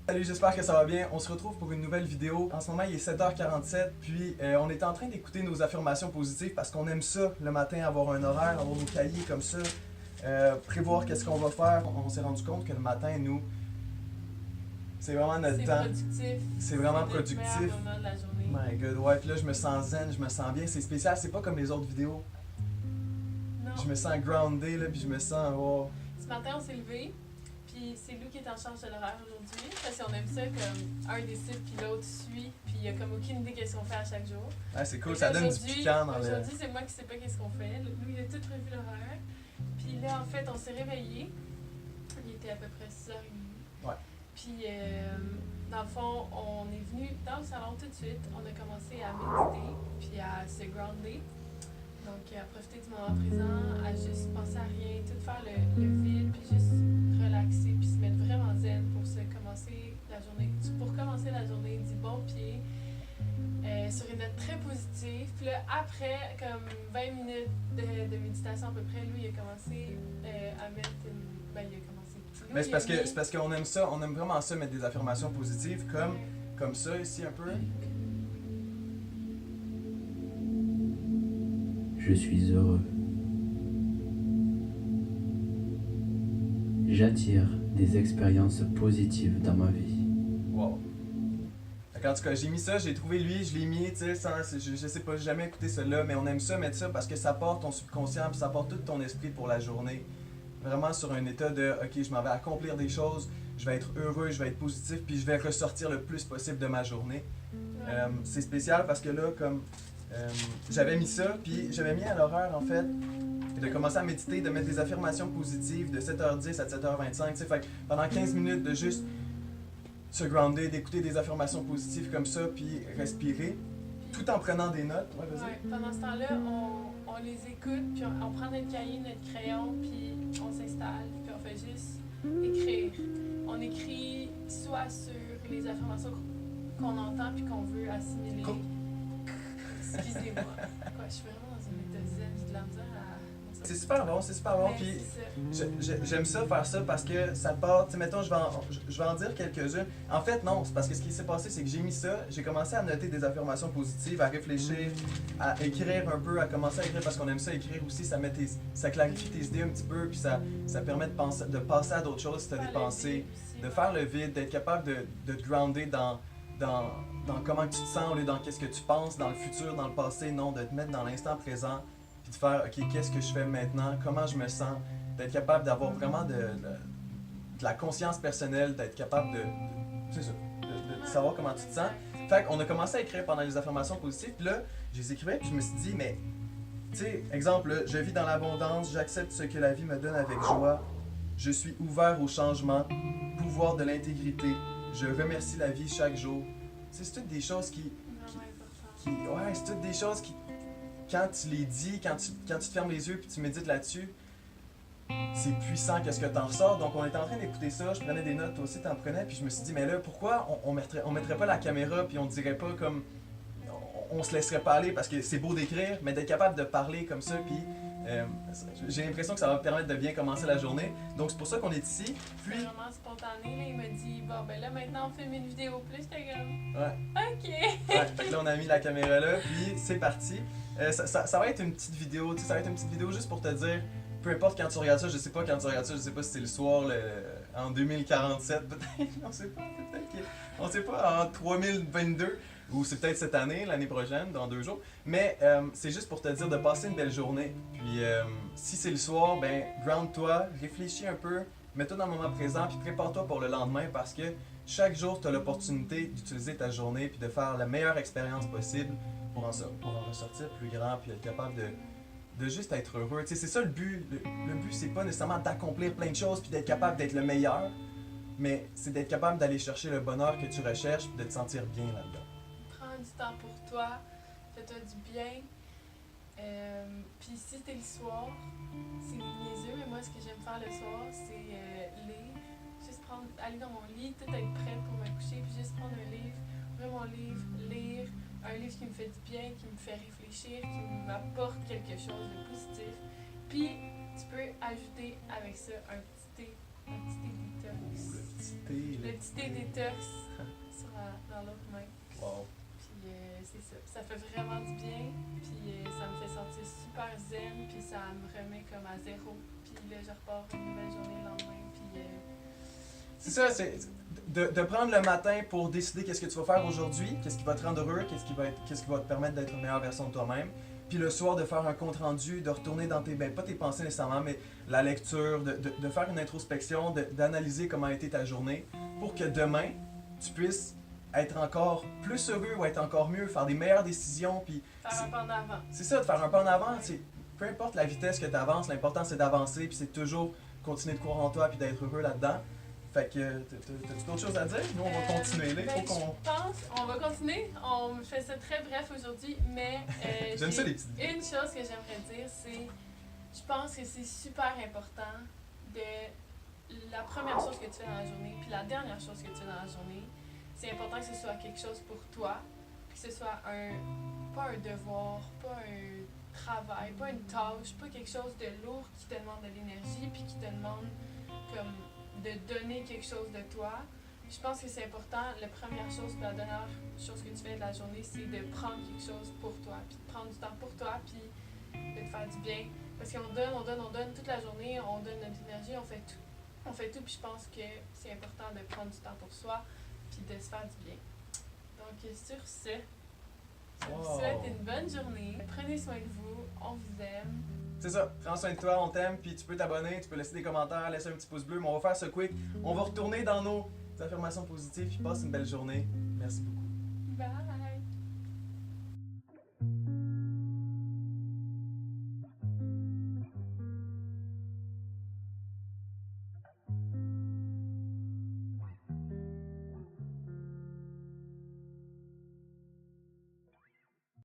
Salut, j'espère que ça va bien. On se retrouve pour une nouvelle vidéo. En ce moment, il est 7h47, puis on est en train d'écouter nos affirmations positives parce qu'on aime ça le matin, avoir un horaire, avoir nos cahiers comme ça, prévoir qu'est-ce qu'on va faire. On s'est rendu compte que le matin, nous, c'est vraiment notre C'est temps. productif. C'est vraiment C'est notre meilleur productif. moment de la journée. My God, ouais. Puis là, je me sens zen, je me sens bien. C'est spécial, c'est pas comme les autres vidéos. Non. Je me sens groundé, là, puis je me sens, oh. Ce matin, on s'est levé, puis c'est lui qui est en charge de l'horaire aujourd'hui. Parce qu'on aime ça comme un décide, puis l'autre suit, puis il a comme aucune idée qu'est-ce qu'on fait à chaque jour. Ouais, c'est cool, Fait ça que donne du aujourd'hui- piquant dans le. Aujourd'hui, c'est moi qui sais pas qu'est-ce qu'on fait. Lui, il a tout prévu l'horaire. Puis là, en fait, on s'est réveillé. Il était à peu près 6h30. Ouais. Puis, dans le fond, on est venu dans le salon tout de suite. On a commencé à méditer, puis à se grounder. Donc, à profiter du moment présent, à juste penser à rien, tout faire le vide, puis juste relaxer, puis se mettre vraiment zen pour commencer la journée. Pour commencer la journée du bon pied, sur une note très positive. Puis là, après, comme 20 minutes de méditation à peu près, lui, il a commencé à mettre une. Ben, il a commencé. Nous, Mais il a mis- c'est parce qu'on aime ça, on aime vraiment ça, mettre des affirmations positives comme ça ici un peu. Je suis heureux. J'attire des expériences positives dans ma vie. Wow. Fait qu'en tout cas, j'ai mis ça, j'ai trouvé lui, je l'ai mis, tu sais, je sais pas, j'ai jamais écouté cela, mais on aime ça, mettre ça parce que ça porte ton subconscient, puis ça porte tout ton esprit pour la journée. Vraiment sur un état de, ok, je m'en vais accomplir des choses, je vais être heureux, je vais être positif, puis je vais ressortir le plus possible de ma journée. C'est spécial parce que là, comme j'avais mis ça, puis j'avais mis à l'horaire en fait, de commencer à méditer, de mettre des affirmations positives de 7h10 à 7h25, tu sais, fait que pendant 15 minutes de juste se grounder, d'écouter des affirmations positives comme ça, puis respirer, tout en prenant des notes. Ouais, vas-y. Ouais, pendant ce temps-là, on les écoute, puis on prend notre cahier, notre crayon, puis on s'installe, puis on fait juste écrire. On écrit soit sur les affirmations qu'on entend puis qu'on veut assimiler. Cool. Excusez-moi. Quoi, je suis vraiment dans un état zen, j'ai de la misère à. C'est super bon, c'est super bon, Mais puis c'est ça. j'aime ça faire ça parce que ça part, tu sais, mettons, je vais en dire quelques-unes. En fait, non, c'est parce que ce qui s'est passé, c'est que j'ai mis ça, j'ai commencé à noter des affirmations positives, à réfléchir, à écrire un peu, à commencer à écrire parce qu'on aime ça écrire aussi, ça clarifie tes idées un petit peu, puis ça permet de passer à d'autres choses si tu as des pensées, de faire le vide, d'être capable de te grounder dans comment tu te sens au lieu dans qu'est-ce que tu penses, dans le futur, dans le passé, non, de te mettre dans l'instant présent, puis de faire, ok, qu'est-ce que je fais maintenant, comment je me sens, d'être capable d'avoir vraiment de la conscience personnelle, d'être capable c'est ça, de savoir comment tu te sens. Fait qu'on a commencé à écrire pendant les affirmations positives, puis là, je les écrivais, puis je me suis dit, mais, tu sais, exemple, là, je vis dans l'abondance, j'accepte ce que la vie me donne avec joie, je suis ouvert au changement, pouvoir de l'intégrité, je remercie la vie chaque jour. Tu sais, c'est toutes des choses ouais, c'est toutes des choses qui, quand tu les dis, quand tu te fermes les yeux puis tu médites là-dessus, c'est puissant qu'est-ce que t'en ressors. Donc on était en train d'écouter ça, je prenais des notes, toi aussi t'en prenais, puis je me suis dit, mais là, pourquoi on mettrait pas la caméra puis on dirait pas comme... On se laisserait pas aller parce que c'est beau d'écrire, mais d'être capable de parler comme ça, puis j'ai l'impression que ça va me permettre de bien commencer la journée. Donc c'est pour ça qu'on est ici. Puis... C'est vraiment spontané, là, il m'a dit, bon ben là maintenant on filme une vidéo, plus j'étais comme, Ouais. ok. Ouais, fait que là on a mis la caméra là, puis c'est parti. Ça va être une petite vidéo, tu sais, ça va être une petite vidéo juste pour te dire, peu importe quand tu regardes ça, je sais pas quand tu regardes ça, je sais pas si c'est le soir, en 2047, peut-être, on sait pas, on sait pas, en 3022, ou c'est peut-être cette année, l'année prochaine, dans 2 jours, mais c'est juste pour te dire de passer une belle journée, puis si c'est le soir, ben ground-toi, réfléchis un peu, mets-toi dans le moment présent, puis prépare-toi pour le lendemain, parce que chaque jour, tu as l'opportunité d'utiliser ta journée, puis de faire la meilleure expérience possible, pour en ressortir plus grand, puis être capable de juste être heureux. Tu sais, c'est ça le but. Le but, c'est pas nécessairement d'accomplir plein de choses puis d'être capable d'être le meilleur, mais c'est d'être capable d'aller chercher le bonheur que tu recherches puis de te sentir bien là-dedans. Prends du temps pour toi, fais-toi du bien. Puis si t'es le soir, c'est niaiseux, mais moi ce que j'aime faire le soir, c'est lire. Juste aller dans mon lit, tout être prête pour me coucher, puis juste prendre un livre, ouvrir mon livre, lire. Un livre qui me fait du bien, qui me fait réfléchir, qui m'apporte quelque chose de positif. Puis, tu peux ajouter avec ça un petit thé un petit thé détox. Le petit thé. Le petit thé détox dans l'autre main. Wow. Puis c'est ça. Ça fait vraiment du bien. Puis ça me fait sentir super zen. Puis ça me remet comme à zéro. Puis là, je repars une nouvelle journée le lendemain. Puis C'est ça, c'est de prendre le matin pour décider qu'est-ce que tu vas faire aujourd'hui, qu'est-ce qui va te rendre heureux, qu'est-ce qui va te permettre d'être une meilleure version de toi-même. Puis le soir, de faire un compte-rendu, de retourner dans tes, pas tes pensées nécessairement, mais la lecture, de faire une introspection, d'analyser comment a été ta journée, pour que demain, tu puisses être encore plus heureux ou être encore mieux, faire des meilleures décisions. Puis faire un pas en avant. c'est ça, de faire un pas en avant. Peu importe la vitesse que tu avances, l'important c'est d'avancer, puis c'est toujours continuer de courir en toi, puis d'être heureux là-dedans. Fait que, t'as-tu d'autres choses à dire? Nous, on va continuer là. Ben, Faut qu'on... je pense, on va continuer. On fait ça très bref aujourd'hui, mais J'aime ça les petites idées. une chose que j'aimerais dire, c'est je pense que c'est super important de la première chose que tu fais dans la journée, puis la dernière chose que tu fais dans la journée, c'est important que ce soit quelque chose pour toi, que ce soit pas un devoir, pas un travail, pas une tâche, pas quelque chose de lourd qui te demande de l'énergie, puis qui te demande comme de donner quelque chose de toi. Je pense que c'est important. La première chose, la dernière chose que tu fais de la journée, c'est de prendre quelque chose pour toi, puis de prendre du temps pour toi, puis de te faire du bien. Parce qu'on donne toute la journée, on donne notre énergie, on fait tout. On fait tout, puis je pense que c'est important de prendre du temps pour soi, puis de se faire du bien. Donc sur ce, je vous souhaite une bonne journée. Prenez soin de vous, on vous aime. C'est ça, prends soin de toi, on t'aime, puis tu peux t'abonner, tu peux laisser des commentaires, laisser un petit pouce bleu, mais on va faire ce quick. On va retourner dans nos affirmations positives, puis passe une belle journée. Merci beaucoup. Bye!